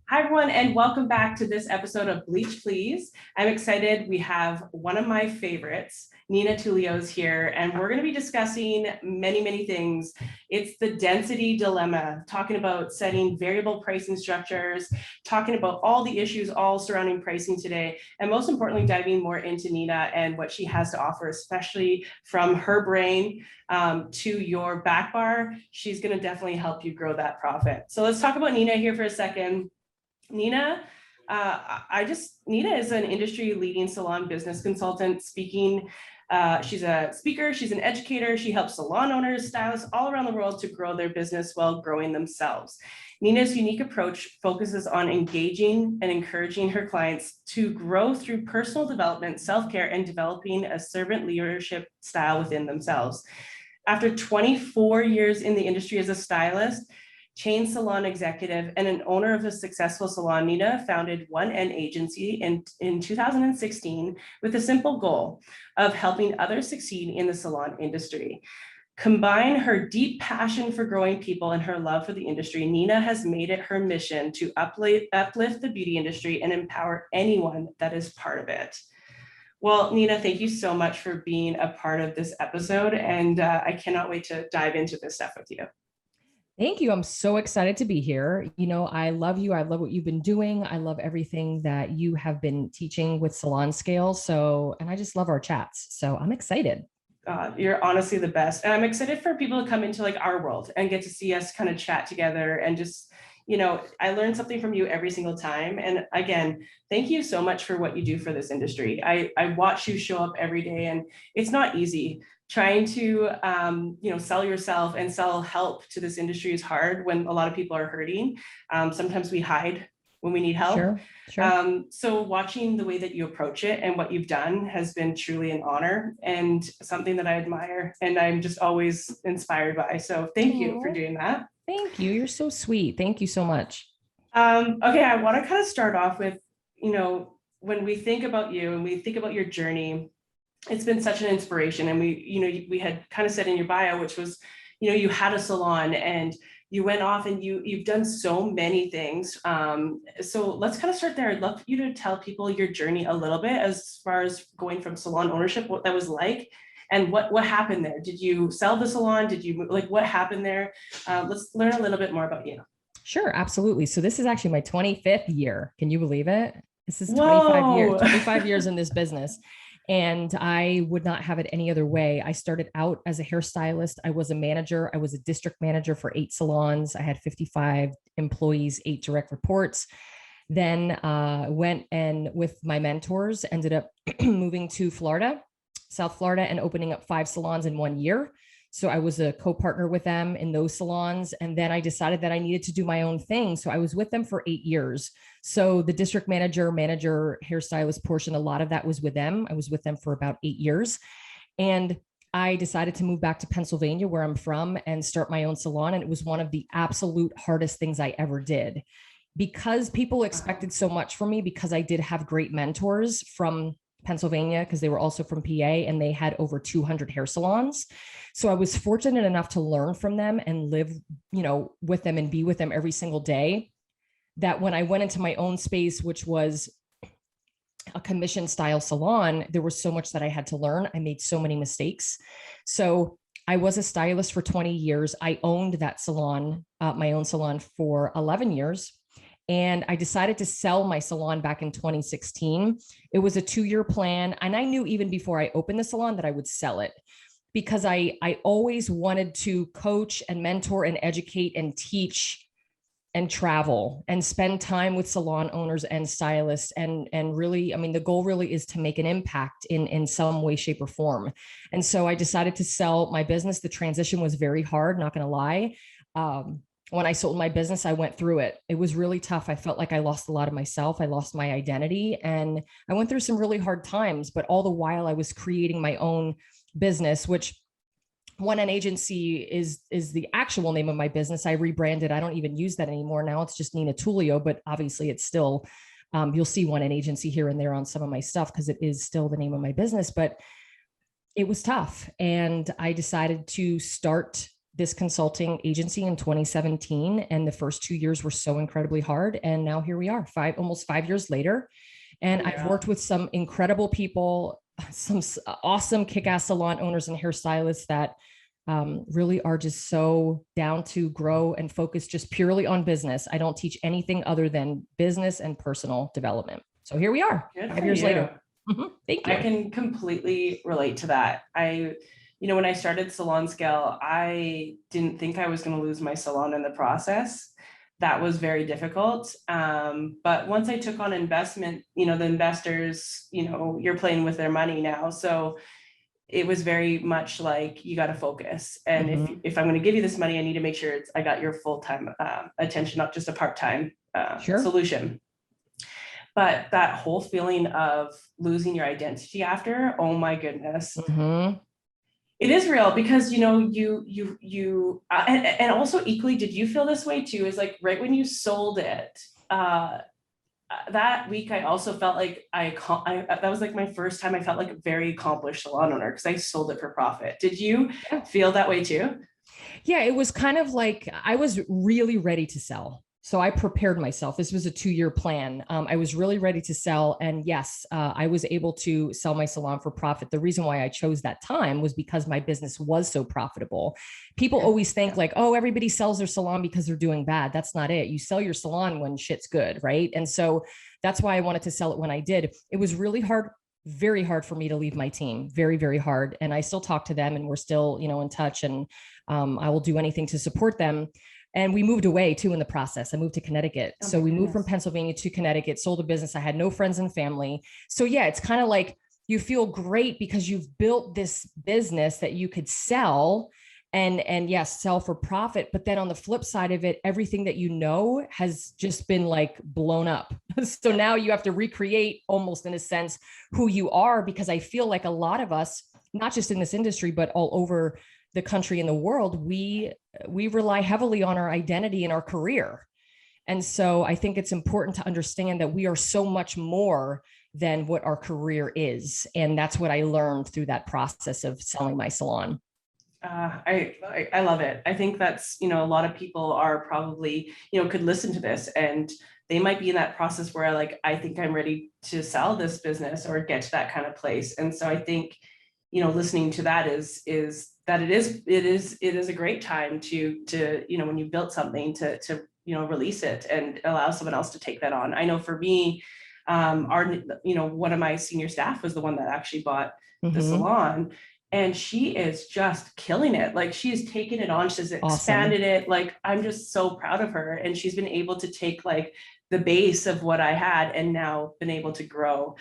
Hi, everyone, and welcome back to this episode of Bleach, Please. I'm excited. We have one of my favorites, Nina Tulio, is here, and we're going to be discussing many things. It's the density dilemma, talking about setting variable pricing structures, talking about all the issues all surrounding pricing today, and most importantly, diving more into Nina and what she has to offer, especially from her brain to your back bar. She's going to definitely help you grow that profit. So let's talk about Nina here for a second. Nina, Nina is an industry leading salon business consultant speaking. She's a speaker, she's an educator, she helps salon owners, stylists all around the world to grow their business while growing themselves. Nina's unique approach focuses on engaging and encouraging her clients to grow through personal development, self-care, and developing a servant leadership style within themselves. After 24 years in the industry as a stylist, chain salon executive, and an owner of a successful salon, Nina founded One N Agency in 2016 with a simple goal of helping others succeed in the salon industry. Combine her deep passion for growing people and her love for the industry, Nina has made it her mission to uplift the beauty industry and empower anyone that is part of it. Well, Nina, thank you so much for being a part of this episode, and I cannot wait to dive into this stuff with you. Thank you. I'm so excited to be here. You know, I love you. I love what you've been doing. I love everything that you have been teaching with Salon Scale. And I just love our chats. So I'm excited. You're honestly the best. And I'm excited for people to come into like our world and get to see us kind of chat together and just, I learn something from you every single time. And again, thank you so much for what you do for this industry. I watch you show up every day, and it's not easy. Trying to sell yourself and sell help to this industry is hard when a lot of people are hurting. Sometimes we hide when we need help. Sure. So watching the way that you approach it and what you've done has been truly an honor and something that I admire, and I'm just always inspired by. So thank you for doing that. Thank you. You're so sweet. Thank you so much. Okay, I want to kind of start off with, when we think about you and we think about your journey, it's been such an inspiration. And we had kind of said in your bio, which was, you had a salon and you went off and you've done so many things. So let's kind of start there. I'd love you to tell people your journey a little bit as far as going from salon ownership, what that was like, and what happened there. Did you sell the salon? Did you what happened there? Let's learn a little bit more about you. Sure, absolutely. So this is actually my 25th year. Can you believe it? This is Whoa. 25 years in this business. And I would not have it any other way. I started out as a hairstylist. I was a manager. I was a district manager for 8 salons. I had 55 employees, 8 direct reports. Then went and with my mentors, ended up moving to Florida, South Florida, and opening up 5 salons in 1 year. So I was a co-partner with them in those salons. And then I decided that I needed to do my own thing. So I was with them for 8 years. So the district manager, hairstylist portion, a lot of that was with them. I was with them for about 8 years. And I decided to move back to Pennsylvania, where I'm from, and start my own salon. And it was one of the absolute hardest things I ever did, because people expected so much from me, because I did have great mentors from Pennsylvania, because they were also from PA, and they had over 200 hair salons. So I was fortunate enough to learn from them and live, with them and be with them every single day, that when I went into my own space, which was a commission style salon, there was so much that I had to learn. I made so many mistakes. So I was a stylist for 20 years. I owned that salon, my own salon, for 11 years. And I decided to sell my salon back in 2016. It was a 2-year plan. And I knew even before I opened the salon that I would sell it, because I always wanted to coach and mentor and educate and teach and travel and spend time with salon owners and stylists. And really, I mean, the goal really is to make an impact in some way, shape, or form. And so I decided to sell my business. The transition was very hard, not going to lie. When I sold my business, I went through it. It was really tough. I felt like I lost a lot of myself. I lost my identity, and I went through some really hard times, but all the while I was creating my own business, which One N Agency is the actual name of my business. I rebranded. I don't even use that anymore. Now it's just Nina Tulio, but obviously it's still, you'll see One N Agency here and there on some of my stuff, because it is still the name of my business. But it was tough. And I decided to start this consulting agency in 2017. And the first 2 years were so incredibly hard. And now here we are, almost 5 years later. And I've worked with some incredible people, some awesome kick-ass salon owners and hairstylists that really are just so down to grow and focus just purely on business. I don't teach anything other than business and personal development. So here we are, 5 years later. Thank you. I can completely relate to that. When I started Salon Scale, I didn't think I was going to lose my salon in the process. That was very difficult. But once I took on investment, the investors, you're playing with their money now. So it was very much like, you got to focus. And if I'm going to give you this money, I need to make sure I got your full-time attention, not just a part-time solution. But that whole feeling of losing your identity after, oh my goodness. It is real because, and also equally, did you feel this way too? Is like right when you sold it, that week, I also felt like that was like my first time I felt like a very accomplished salon owner because I sold it for profit. Did you feel that way too? Yeah, it was kind of like I was really ready to sell. So I prepared myself. This was a 2-year plan. I was really ready to sell. And yes, I was able to sell my salon for profit. The reason why I chose that time was because my business was so profitable. People always think like, oh, everybody sells their salon because they're doing bad. That's not it. You sell your salon when shit's good, right? And so that's why I wanted to sell it when I did. It was really hard, very hard for me to leave my team, very, very hard. And I still talk to them and we're still, in touch, and I will do anything to support them. And we moved away too in the process. I moved to Connecticut. So we moved from Pennsylvania to Connecticut, sold a business. I had no friends and family. So yeah, it's kind of like you feel great because you've built this business that you could sell and yes, sell for profit. But then on the flip side of it, everything that has just been like blown up. So now you have to recreate almost in a sense who you are, because I feel like a lot of us, not just in this industry, but all over the country and the world, we rely heavily on our identity and our career. And so I think it's important to understand that we are so much more than what our career is. And that's what I learned through that process of selling my salon. I love it. I think that's, a lot of people are probably, could listen to this and they might be in that process where like, I think I'm ready to sell this business or get to that kind of place. And so I think, listening to that is that it is a great time to when you built something to release it and allow someone else to take that on. I know for me, one of my senior staff was the one that actually bought the salon, and she is just killing it. Like she's taken it on, she's expanded it. Like I'm just so proud of her, and she's been able to take like the base of what I had and now been able to grow.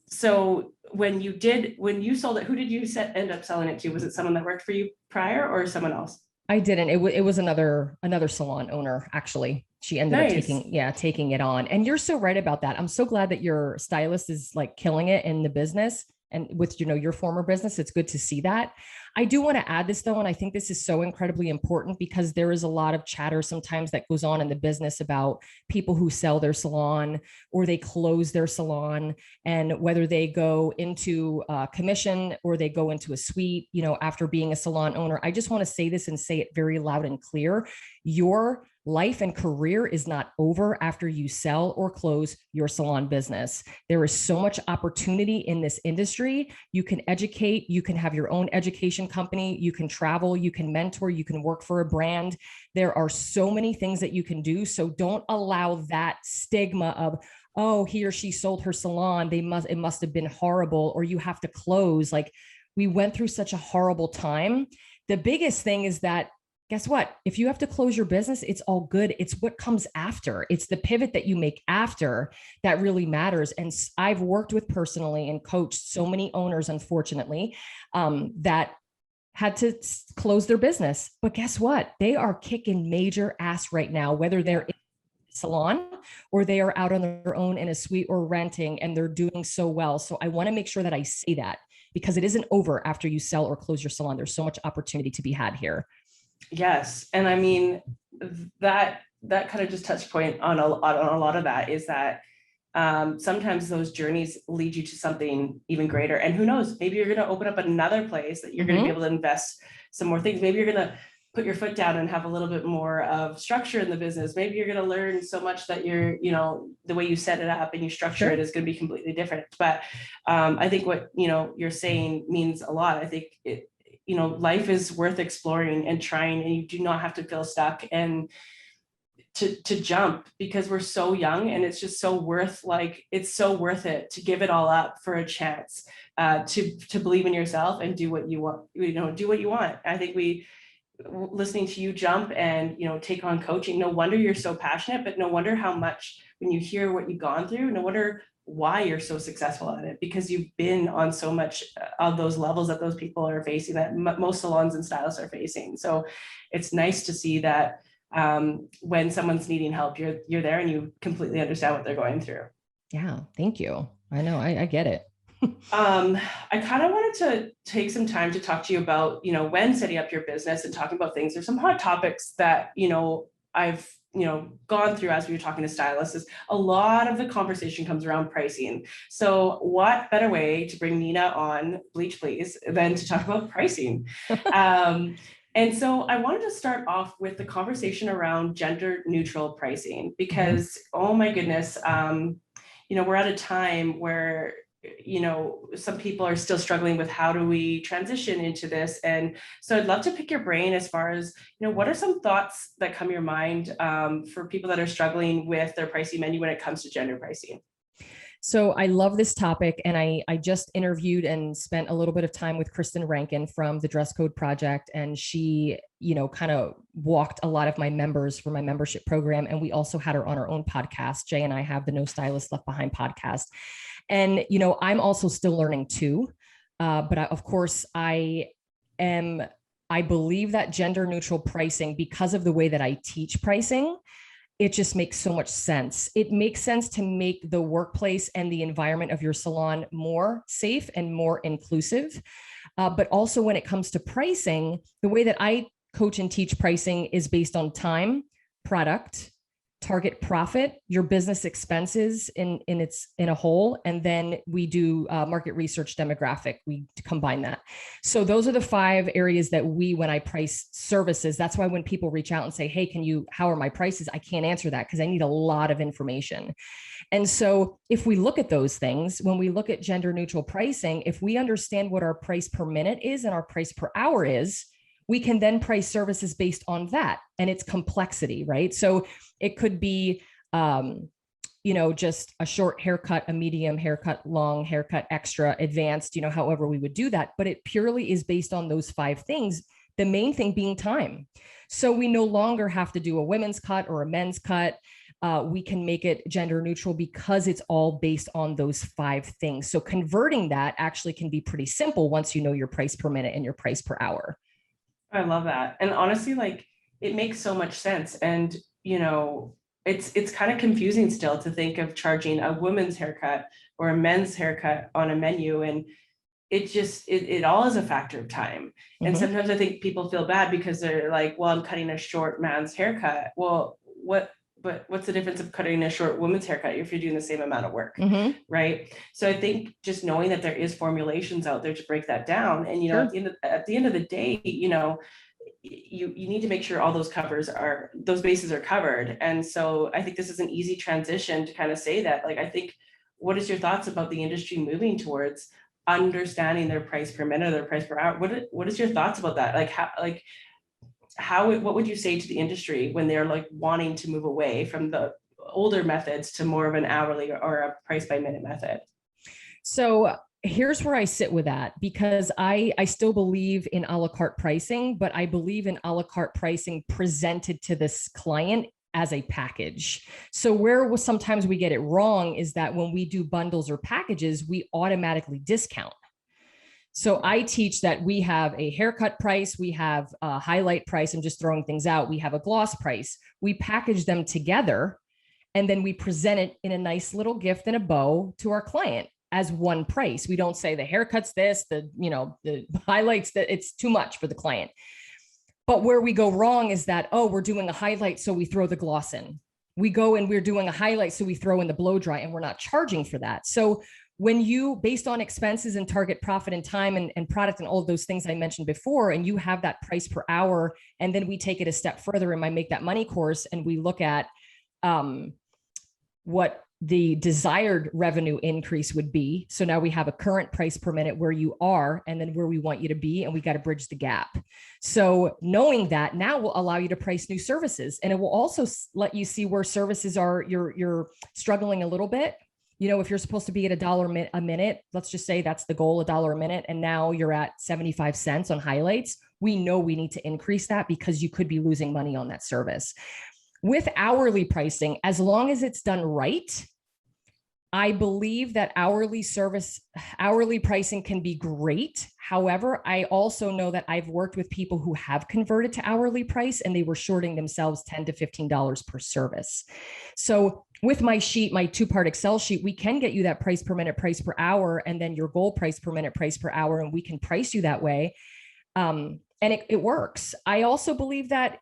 So when you sold it, who did you end up selling it to? Was it someone that worked for you prior or someone else? I didn't. It was another salon owner, actually. She ended up taking it on. And you're so right about that. I'm so glad that your stylist is like killing it in the business and with, your former business. It's good to see that. I do want to add this though, and I think this is so incredibly important because there is a lot of chatter sometimes that goes on in the business about people who sell their salon or they close their salon, and whether they go into commission or they go into a suite, after being a salon owner. I just want to say this and say it very loud and clear. Your life and career is not over after you sell or close your salon business. There is so much opportunity in this industry. You can educate, you can have your own education company, you can travel, you can mentor, you can work for a brand. There are so many things that you can do. So don't allow that stigma of, oh, he or she sold her salon, it must have been horrible, or you have to close. Like, we went through such a horrible time. The biggest thing is that, guess what? If you have to close your business, it's all good. It's what comes after. It's the pivot that you make after that really matters. And I've worked with personally and coached so many owners, unfortunately, that had to close their business. But guess what? They are kicking major ass right now, whether they're in a salon or they are out on their own in a suite or renting, and they're doing so well. So I want to make sure that I say that, because it isn't over after you sell or close your salon. There's so much opportunity to be had here. Yes. And I mean, that kind of just touch point on a lot of that is that sometimes those journeys lead you to something even greater. And who knows, maybe you're going to open up another place that you're going to be able to invest some more things. Maybe you're going to put your foot down and have a little bit more of structure in the business. Maybe you're going to learn so much that you're, the way you set it up and you structure it is going to be completely different. But I think what, you're saying means a lot. I think life is worth exploring and trying, and you do not have to feel stuck and to jump, because we're so young, and it's just so worth it to give it all up for a chance, to believe in yourself and do what you want, do what you want. I think listening to you jump and take on coaching, no wonder you're so passionate, but no wonder how much, when you hear what you've gone through, no wonder why you're so successful at it, because you've been on so much of those levels that those people are facing, that most salons and stylists are facing. So it's nice to see that when someone's needing help, you're there and you completely understand what they're going through. Yeah, thank you. I know, I get it. I kind of wanted to take some time to talk to you about, when setting up your business and talking about things. There's some hot topics that, I've, gone through as we were talking to stylists. Is a lot of the conversation comes around pricing. So what better way to bring Nina on Bleach Please than to talk about pricing? And so I wanted to start off with the conversation around gender neutral pricing, because, oh my goodness, we're at a time where some people are still struggling with how do we transition into this. And so I'd love to pick your brain as far as, what are some thoughts that come to your mind for people that are struggling with their pricing menu when it comes to gender pricing? So I love this topic. And I just interviewed and spent a little bit of time with Kristen Rankin from the Dress Code Project. And she, kind of walked a lot of my members for my membership program. And we also had her on our own podcast. Jay and I have the No Stylist Left Behind podcast. And, I'm also still learning too. But of course, I believe that gender neutral pricing, because of the way that I teach pricing, it just makes so much sense. It makes sense to make the workplace and the environment of your salon more safe and more inclusive. But also when it comes to pricing, the way that I coach and teach pricing is based on time, product, target profit, your business expenses in a whole, and then we do market research demographic. We combine that. So those are the 5 areas that when I price services, that's why when people reach out and say, hey, how are my prices? I can't answer that because I need a lot of information. And so if we look at those things, when we look at gender neutral pricing, if we understand what our price per minute is and our price per hour is, we can then price services based on that and its complexity, right? So it could be, just a short haircut, a medium haircut, long haircut, extra, advanced, however we would do that. But it purely is based on those 5 things, the main thing being time. So we no longer have to do a women's cut or a men's cut. We can make it gender neutral because it's all based on those 5 things. So converting that actually can be pretty simple once you know your price per minute and your price per hour. I love that. And honestly, it makes so much sense. And, it's kind of confusing still to think of charging a woman's haircut or a men's haircut on a menu. And it all is a factor of time. And sometimes I think people feel bad because they're like, well, I'm cutting a short man's haircut. Well, what's the difference of cutting a short woman's haircut if you're doing the same amount of work, right? So I think just knowing that there is formulations out there to break that down, and Sure. at the end of the day, you need to make sure all those bases are covered. And so I think this is an easy transition to kind of say that. I think, what is your thoughts about the industry moving towards understanding their price per minute, their price per hour? What is your thoughts about that? What would you say to the industry when they're wanting to move away from the older methods to more of an hourly or a price by minute method? So here's where I sit with that, because I still believe in a la carte pricing, but I believe in a la carte pricing presented to this client as a package. So where sometimes we get it wrong is that when we do bundles or packages, we automatically discount. So I teach that we have a haircut price, we have a highlight price, I'm just throwing things out, we have a gloss price. We package them together, and then we present it in a nice little gift and a bow to our client as one price. We don't say the haircut's this, the highlights, that it's too much for the client. But where we go wrong is that, we're doing a highlight, so we throw the gloss in. We go and we're doing a highlight, so we throw in the blow dry, and we're not charging for that. So when you, based on expenses and target profit and time and product and all of those things I mentioned before, and you have that price per hour, and then we take it a step further in my Make That Money course, and we look at what the desired revenue increase would be. So now we have a current price per minute where you are, and then where we want you to be, and we got to bridge the gap. So knowing that now will allow you to price new services, and it will also let you see where services are, you're struggling a little bit. You know, if you're supposed to be at $1 a minute, let's just say that's the goal, $1 a minute, and now you're at 75 cents on highlights, we know we need to increase that because you could be losing money on that service. With hourly pricing, as long as it's done right, I believe that hourly pricing can be great. However, I also know that I've worked with people who have converted to hourly price, and they were shorting themselves $10 to $15 per service. So with my sheet, my 2-part Excel sheet, we can get you that price per minute, price per hour, and then your goal price per minute, price per hour, and we can price you that way. And it works. I also believe that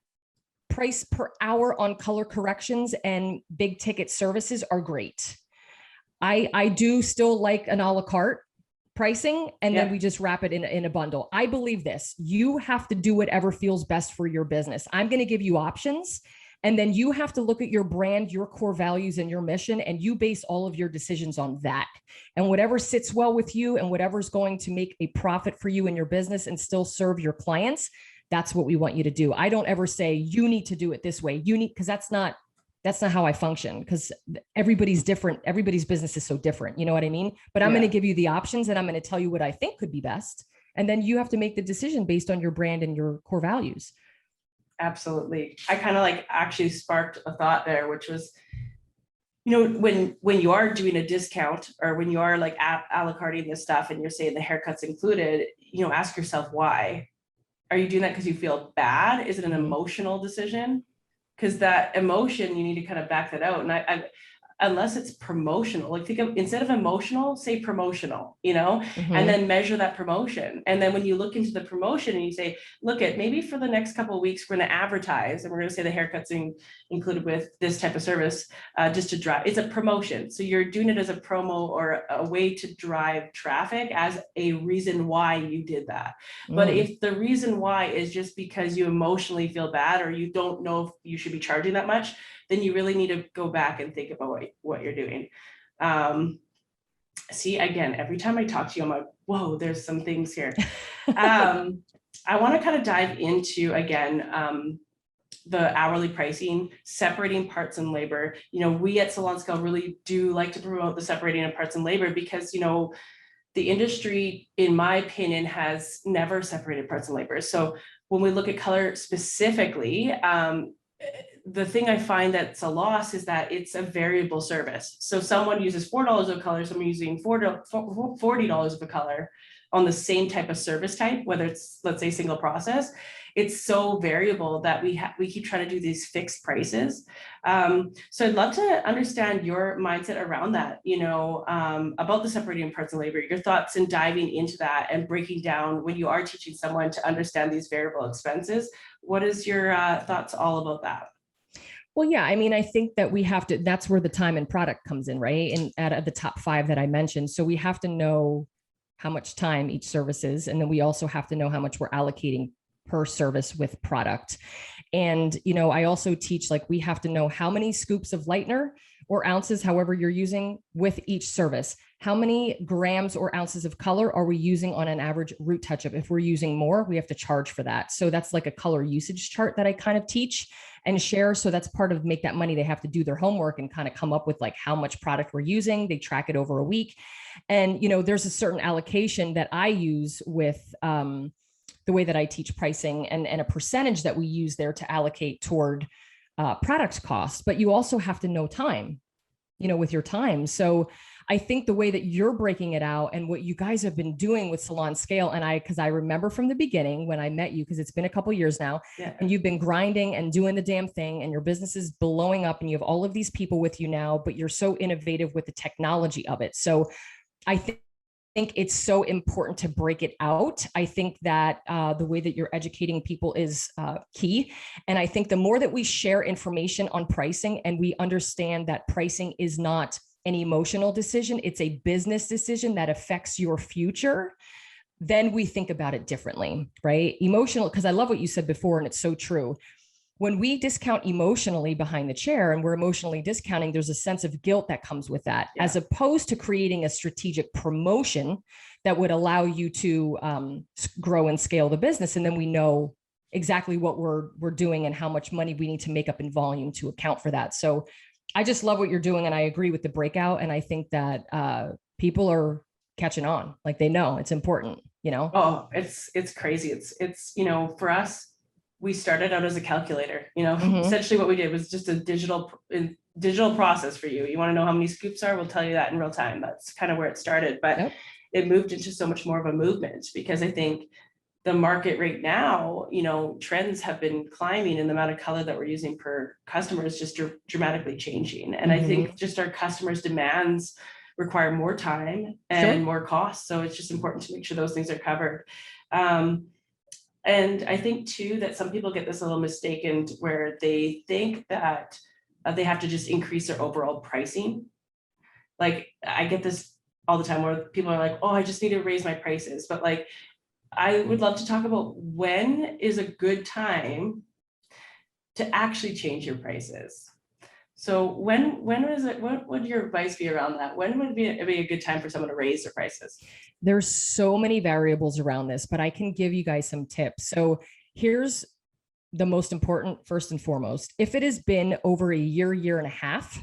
price per hour on color corrections and big ticket services are great. I do still like an a la carte pricing, and then we just wrap it in a bundle. I believe this: you have to do whatever feels best for your business. I'm going to give you options, and then you have to look at your brand, your core values, and your mission, and you base all of your decisions on that. And whatever sits well with you and whatever's going to make a profit for you in your business and still serve your clients, that's what we want you to do. I don't ever say you need to do it this way. You need, because that's not how I function, because everybody's different. Everybody's business is so different. You know what I mean? But I'm going to give you the options, and I'm going to tell you what I think could be best. And then you have to make the decision based on your brand and your core values. Absolutely. I kind of like actually sparked a thought there, which was, you know, when you are doing a discount, or when you are like a la carte this stuff and you're saying the haircut's included, you know, ask yourself why. Are you doing that because you feel bad? Is it an emotional decision? Because that emotion, you need to kind of back that out. And I unless it's promotional, like think of, instead of emotional, say promotional, you know, and then measure that promotion. And then when you look into the promotion and you say, look at maybe for the next couple of weeks, we're going to advertise, and we're going to say the haircut's included with this type of service, just to drive, it's a promotion. So you're doing it as a promo or a way to drive traffic as a reason why you did that. But if the reason why is just because you emotionally feel bad, or you don't know if you should be charging that much, then you really need to go back and think about what you're doing. See, again, every time I talk to you, I'm like, whoa, there's some things here. I want to kind of dive into, again, the hourly pricing, separating parts and labor. You know, we at Salon Scale really do like to promote the separating of parts and labor, because, you know, the industry, in my opinion, has never separated parts and labor. So when we look at color specifically, the thing I find that's a loss is that it's a variable service. So someone uses $4 of color, someone using $40 of a color on the same type of service type, whether it's, let's say, single process. It's so variable that we keep trying to do these fixed prices. So I'd love to understand your mindset around that, you know, about the separating parts and labor, your thoughts in diving into that and breaking down when you are teaching someone to understand these variable expenses. What is your thoughts all about that? Well, yeah, I mean, I think that we have to, that's where the time and product comes in, right? And at the top 5 that I mentioned. So we have to know how much time each service is. And then we also have to know how much we're allocating per service with product. And, you know, I also teach, like, we have to know how many scoops of lightener or ounces, however you're using, with each service. How many grams or ounces of color are we using on an average root touch-up? If we're using more, we have to charge for that. So that's like a color usage chart that I kind of teach and share. So that's part of Make That Money. They have to do their homework and kind of come up with like how much product we're using. They track it over a week. And, you know, there's a certain allocation that I use with the way that I teach pricing, and a percentage that we use there to allocate toward product costs. But you also have to know time, you know, with your time. So I think the way that you're breaking it out and what you guys have been doing with Salon Scale, and because I remember from the beginning when I met you, because it's been a couple of years now, and you've been grinding and doing the damn thing, and your business is blowing up, and you have all of these people with you now, but you're so innovative with the technology of it. So I think it's so important to break it out. I think that the way that you're educating people is key. And I think the more that we share information on pricing, and we understand that pricing is not an emotional decision, it's a business decision that affects your future, then we think about it differently, right? Emotional, because I love what you said before, and it's so true. When we discount emotionally behind the chair and we're emotionally discounting, there's a sense of guilt that comes with that, as opposed to creating a strategic promotion that would allow you to grow and scale the business. And then we know exactly what we're doing and how much money we need to make up in volume to account for that. So I just love what you're doing. And I agree with the breakout. And I think that people are catching on, like they know it's important, you know? Oh, it's crazy. It's, you know, for us, we started out as a calculator, you know, essentially what we did was just a digital process for you. You want to know how many scoops are, we'll tell you that in real time. That's kind of where it started, but it moved into so much more of a movement, because I think the market right now, you know, trends have been climbing, and the amount of color that we're using per customer is just dramatically changing. And I think just our customers' demands require more time and more costs. So it's just important to make sure those things are covered. And I think too, that some people get this a little mistaken, where they think that they have to just increase their overall pricing. Like I get this all the time where people are like, oh, I just need to raise my prices. But like, I would love to talk about when is a good time to actually change your prices. So when is it, what would your advice be around that? When would be a good time for someone to raise their prices? There's so many variables around this, but I can give you guys some tips. So here's the most important, first and foremost. If it has been over a year and a half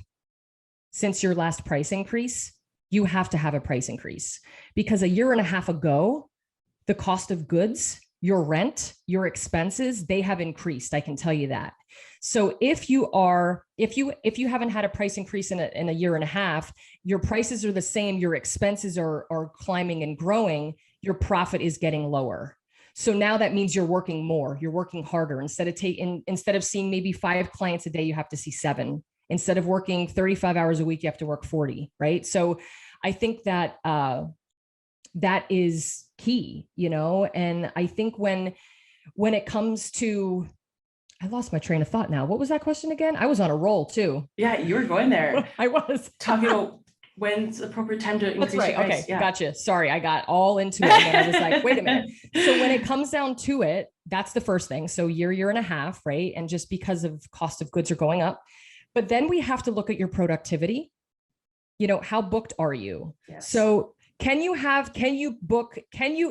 since your last price increase, you have to have a price increase, because a year and a half ago, the cost of goods, your rent, your expenses, they have increased. I can tell you that. So if you haven't had a price increase in a year and a half, your prices are the same, your expenses are climbing and growing, your profit is getting lower. So now that means you're working more, you're working harder. Instead of seeing maybe 5 clients a day, you have to see 7. Instead of working 35 hours a week, you have to work 40, right? So I think that that is key, you know? And I think when it comes to, I lost my train of thought now. What was that question again? I was on a roll too. Yeah, you were going there. I was talking about when's the appropriate time to increase your price. Okay, gotcha. Sorry, I got all into it. And then I was like, wait a minute. So when it comes down to it, that's the first thing. So year and a half, right? And just because of cost of goods are going up. But then we have to look at your productivity. You know, how booked are you? Yes. So can you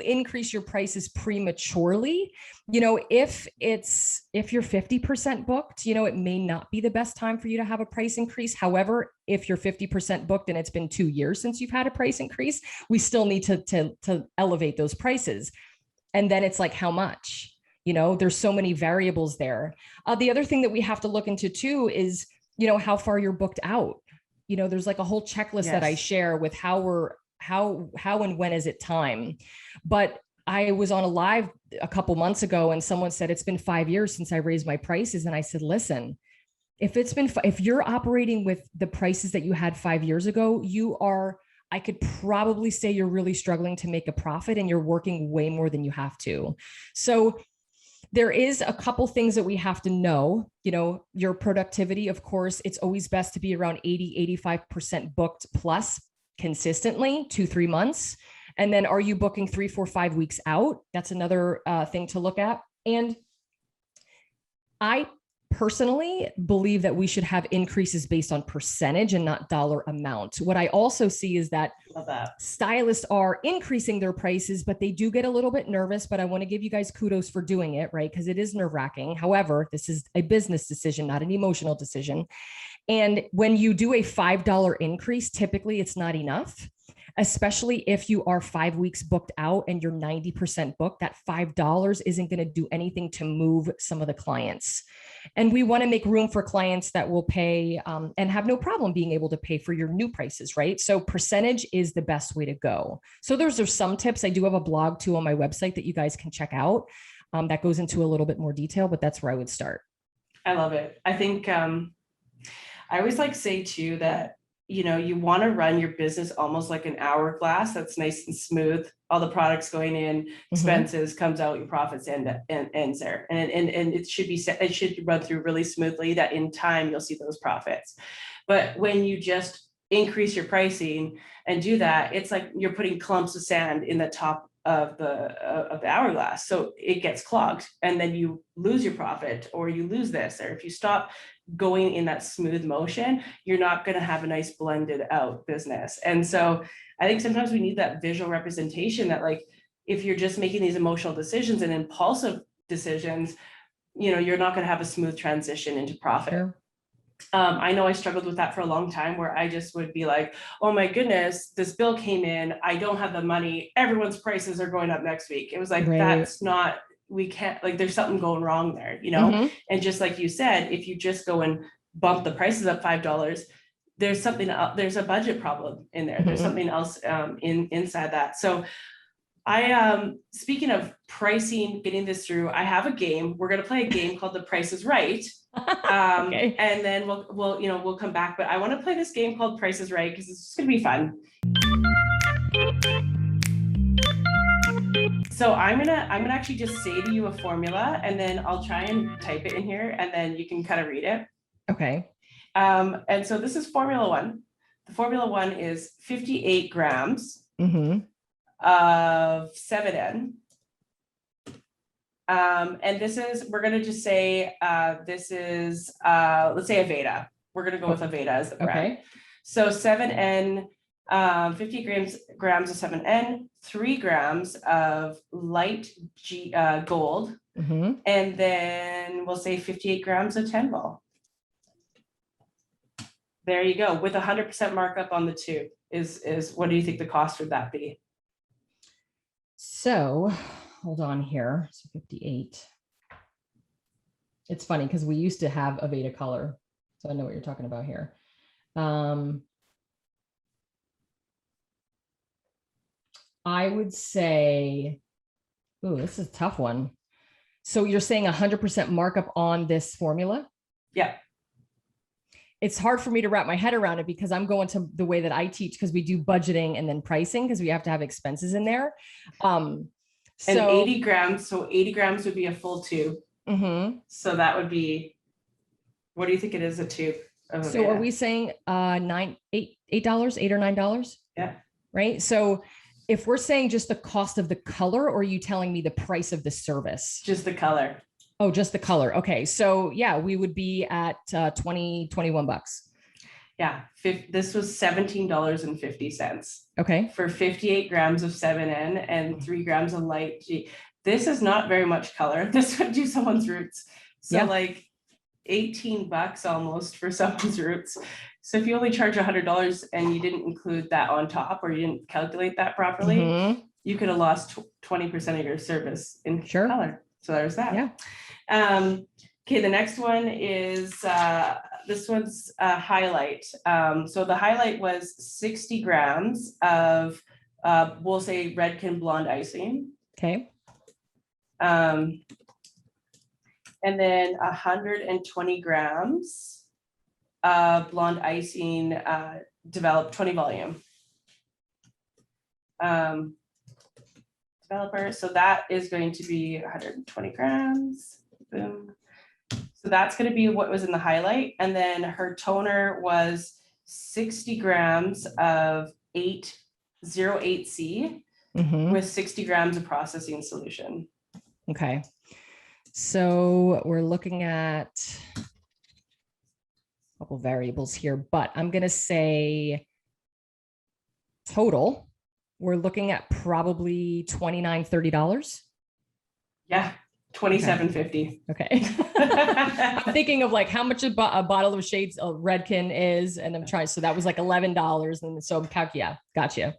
increase your prices prematurely? You know, if you're 50% booked, you know, it may not be the best time for you to have a price increase. However, if you're 50% booked and it's been 2 years since you've had a price increase, we still need to elevate those prices. And then it's like, how much? You know, there's so many variables there. The other thing that we have to look into too is, you know, how far you're booked out. You know, there's like a whole checklist that I share with how and when is it time. But I was on a live a couple months ago and someone said, it's been 5 years since I raised my prices. And I said, listen, if you're operating with the prices that you had 5 years ago, I could probably say you're really struggling to make a profit and you're working way more than you have to. So there is a couple things that we have to know, you know, your productivity, of course, it's always best to be around 80-85% booked plus consistently 2-3 months. And then are you booking 3, 4, 5 weeks out? That's another thing to look at. And I personally believe that we should have increases based on percentage and not dollar amount. What I also see is that stylists are increasing their prices, but they do get a little bit nervous, but I want to give you guys kudos for doing it, right? Because it is nerve-wracking. However, this is a business decision, not an emotional decision. And when you do a $5 increase, typically it's not enough, especially if you are 5 weeks booked out and you're 90% booked. That $5 isn't going to do anything to move some of the clients. And we want to make room for clients that will pay and have no problem being able to pay for your new prices, right? So percentage is the best way to go. So those are some tips. I do have a blog too on my website that you guys can check out that goes into a little bit more detail, but that's where I would start. I love it. I think I always like to say too that, you know, you want to run your business almost like an hourglass that's nice and smooth. All the products going in, expenses comes out, your profits ends there. And it should be set, it should run through really smoothly, that in time you'll see those profits. But when you just increase your pricing and do that, it's like you're putting clumps of sand in the top of the hourglass, so it gets clogged, and then you lose your profit, or you lose this. Or if you stop going in that smooth motion, you're not going to have a nice blended out business. And so I think sometimes we need that visual representation, that like, if you're just making these emotional decisions and impulsive decisions, you're not going to have a smooth transition into profit. Sure. I know I struggled with that for a long time, where I just would be like, oh my goodness, this bill came in, I don't have the money, everyone's prices are going up next week. It was like, Right. that's not, we can't, like, there's something going wrong there, And just like you said, if you just go and bump the prices up $5, there's something else, there's a budget problem in there. There's something else inside that. So speaking of pricing, getting this through, I have a game. We're going to play a game called The Price is Right. Okay. And then we'll come back, but I want to play this game called Price is Right, because it's just going to be fun. So I'm gonna actually just say to you a formula, and then I'll try and type it in here, and then you can kind of read it. Okay. And so this is Formula One. The Formula One is 58 grams of 7N. And this is, we're going to just say, this is, let's say Aveda. We're going to go with Aveda as the brand. Okay. So 7N, 50 grams of 7N, 3 grams of light gold, and then we'll say 58 grams of 10 ball. There you go, with 100% markup on the tube. Is what do you think the cost would that be? So hold on here. So 58. It's funny because we used to have Aveda color. So I know what you're talking about here. I would say, ooh, this is a tough one. So you're saying 100% markup on this formula? Yeah. It's hard for me to wrap my head around it because I'm going to the way that I teach, because we do budgeting and then pricing, because we have to have expenses in there. And 80 grams. So 80 grams would be a full tube. So that would be, what do you think it is, a tube? So are we saying $8 or $9? Yeah. Right. So if we're saying just the cost of the color, or are you telling me the price of the service? Just the color. Oh, just the color. Okay. So yeah, we would be at 21 bucks. Yeah. This was $17.50. Okay. For 58 grams of 7N and 3 grams of light G. This is not very much color. This would do someone's roots. So like 18 bucks almost for someone's roots. So if you only charge $100 and you didn't include that on top, or you didn't calculate that properly, you could have lost 20% of your service in color. So there's that. Yeah. Okay, the next one is, this one's a highlight. So the highlight was 60 grams of, we'll say Redken blonde icing. Okay. And then 120 grams of blonde icing, developed 20 volume. Developer, so that is going to be 120 grams. Boom. So that's going to be what was in the highlight. And then her toner was 60 grams of 808C with 60 grams of processing solution. Okay. So we're looking at a couple variables here, but I'm going to say total, we're looking at probably $29, $30. Yeah. $27.50. Okay. I'm thinking of like how much a bottle of shades of Redken is, and I'm trying. So that was like $11, and so yeah, gotcha.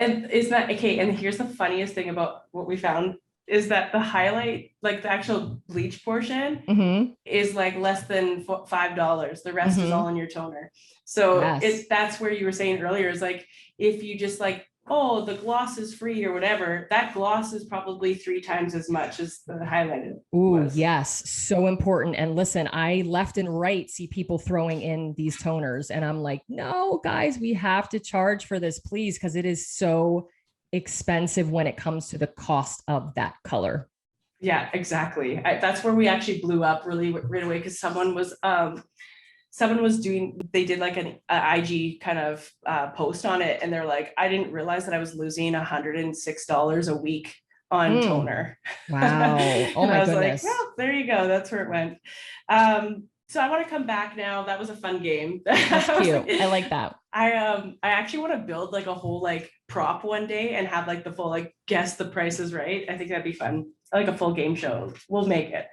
And is that okay? And here's the funniest thing about what we found is that the highlight, like the actual bleach portion, is like less than $5. The rest is all in your toner. So that's where you were saying earlier is like, if you just like, oh, the gloss is free or whatever, that gloss is probably 3 times as much as the highlighted. Ooh, yes. So important. And listen, I left and right see people throwing in these toners, and I'm like, no, guys, we have to charge for this, please. Cause it is so expensive when it comes to the cost of that color. Yeah, exactly. That's where we actually blew up right away. Cause someone was someone was they did like an IG kind of post on it. And they're like, I didn't realize that I was losing $106 a week on toner. Wow. Oh And my I was like, goodness. well, there you go. That's where it went. So I want to come back now. That was a fun game. That's cute. I like that. I actually want to build like a whole like prop one day and have like the full like guess the prices right. I think that'd be fun. Like a full game show. We'll make it.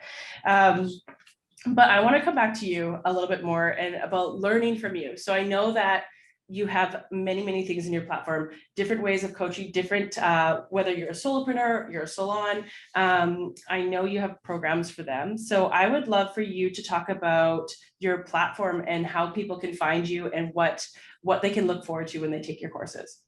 But I want to come back to you a little bit more and about learning from you. So I know that you have many, many things in your platform, different ways of coaching, different, whether you're a solopreneur, you're a salon. I know you have programs for them. So I would love for you to talk about your platform and how people can find you and what they can look forward to when they take your courses.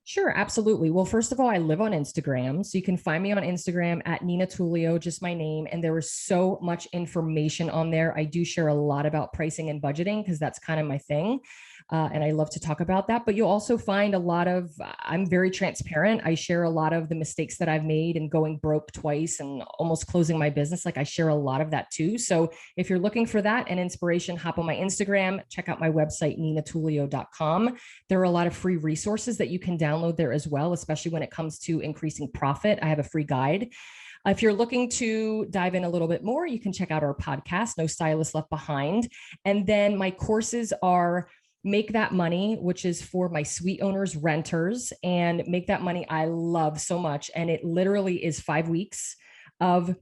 Sure, absolutely. Well, first of all, I live on Instagram. So you can find me on Instagram at Nina Tulio, just my name. And there is so much information on there. I do share a lot about pricing and budgeting because that's kind of my thing. And I love to talk about that. But you'll also find a lot of, I'm very transparent. I share a lot of the mistakes that I've made and going broke twice and almost closing my business. Like I share a lot of that too. So if you're looking for that and inspiration, hop on my Instagram, check out my website, ninatulio.com. There are a lot of free resources that you can download there as well, especially when it comes to increasing profit. I have a free guide. If you're looking to dive in a little bit more, you can check out our podcast, No Stylist Left Behind. And then my courses are Make That Money, which is for my suite owners, renters, and Make That Money I love so much. And it literally is 5 weeks of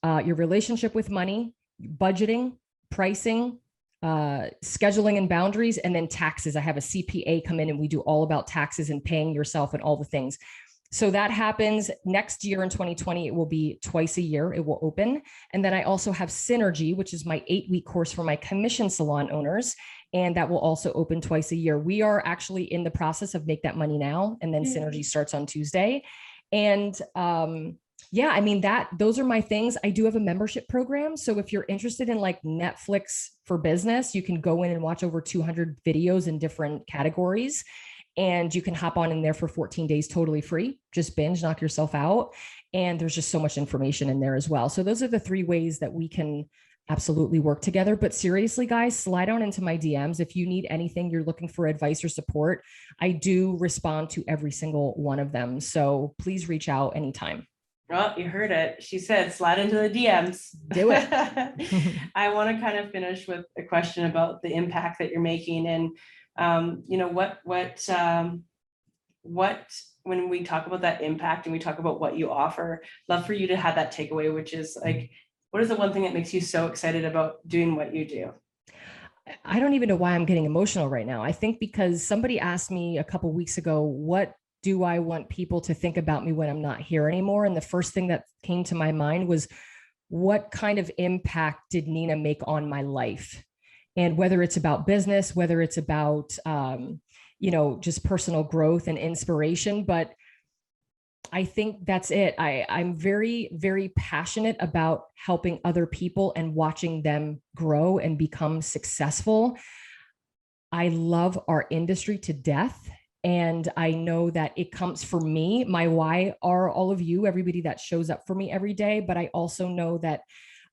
your relationship with money, budgeting, pricing, scheduling and boundaries, and then taxes. I have a CPA come in and we do all about taxes and paying yourself and all the things. So that happens next year in 2020. It will be twice a year. It will open. And then I also have Synergy, which is my 8-week course for my commission salon owners. And that will also open twice a year. We are actually in the process of Make That Money now. And then Synergy starts on Tuesday. And yeah, I mean, those are my things. I do have a membership program. So if you're interested in like Netflix for business, you can go in and watch over 200 videos in different categories. And you can hop on in there for 14 days totally free. Just binge, knock yourself out. And there's just so much information in there as well. So those are the 3 ways that we can absolutely work together. But seriously, guys, slide on into my DMs. If you need anything, you're looking for advice or support, I do respond to every single one of them. So please reach out anytime. Well, you heard it. She said, slide into the DMs. Do it. I want to kind of finish with a question about the impact that you're making. And, you know, what, when we talk about that impact and we talk about what you offer, love for you to have that takeaway, which is like, what is the one thing that makes you so excited about doing what you do? I don't even know why I'm getting emotional right now. I think because somebody asked me a couple of weeks ago, what do I want people to think about me when I'm not here anymore? And the first thing that came to my mind was, what kind of impact did Nina make on my life? And whether it's about business, whether it's about, you know, just personal growth and inspiration, but I think that's it. I'm very, very passionate about helping other people and watching them grow and become successful. I love our industry to death. And I know that it comes for me. My why are all of you, everybody that shows up for me every day. But I also know that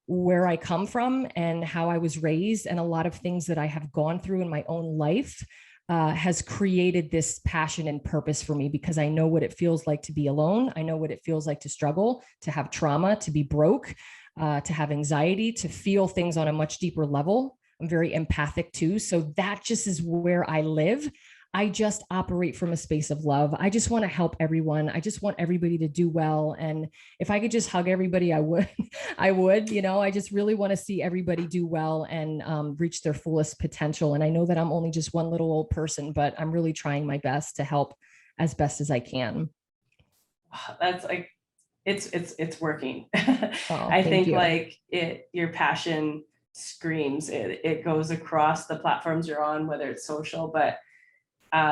where I come from and how I was raised and a lot of things that I have gone through in my own life has created this passion and purpose for me, because I know what it feels like to be alone. I know what it feels like to struggle, to have trauma, to be broke, to have anxiety, to feel things on a much deeper level. I'm very empathic too. So that just is where I live. I just operate from a space of love. I just want to help everyone. I just want everybody to do well. And if I could just hug everybody, I would, I would, you know, I just really want to see everybody do well and reach their fullest potential. And I know that I'm only just one little old person, but I'm really trying my best to help as best as I can. That's like, it's working. Oh, I think you. like your passion screams, it goes across the platforms you're on, whether it's social, but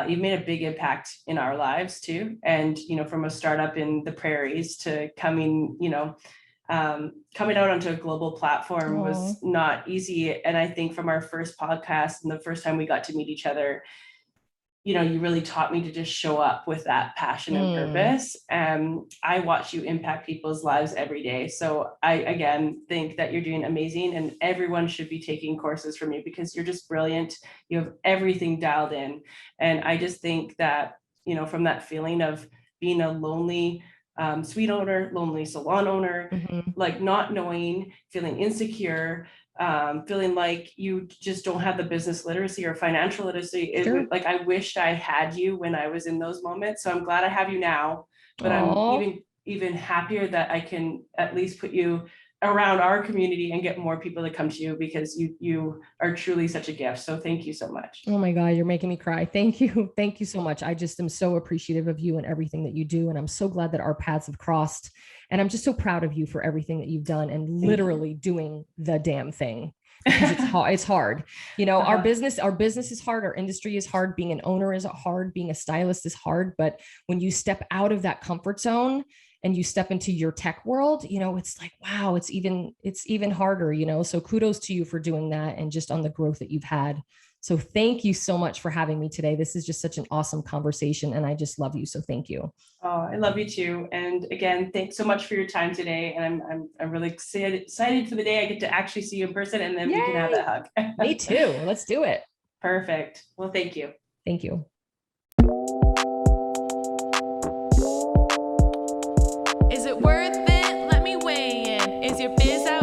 you've made a big impact in our lives too. And, you know, from a startup in the prairies to coming, you know, coming out onto a global platform was not easy. And I think from our first podcast and the first time we got to meet each other, you really taught me to just show up with that passion and purpose. I watch you impact people's lives every day. So I, again, think that you're doing amazing, and everyone should be taking courses from you because you're just brilliant. You have everything dialed in. And I just think that, from that feeling of being a lonely suite owner, lonely salon owner, like not knowing, feeling insecure, feeling like you just don't have the business literacy or financial literacy. Like I wished I had you when I was in those moments. So I'm glad I have you now, but I'm even happier that I can at least put you around our community and get more people to come to you, because you are truly such a gift. So thank you so much. Oh my God, you're making me cry. Thank you. Thank you so much. I just am so appreciative of you and everything that you do. And I'm so glad that our paths have crossed. And I'm just so proud of you for everything that you've done and literally doing the damn thing. Because it's hard. Our business is hard. Our industry is hard. Being an owner is hard. Being a stylist is hard. But when you step out of that comfort zone and you step into your tech world, it's like, wow, it's even harder, so kudos to you for doing that and just on the growth that you've had. So thank you so much for having me today. This is just such an awesome conversation and I just love you. So thank you. Oh, I love you too. And again, thanks so much for your time today. And I'm really excited for the day I get to actually see you in person, and then we can have that hug. Me too. Let's do it. Perfect. Well, thank you. Thank you. Is it worth it? Let me weigh in. Is your biz out?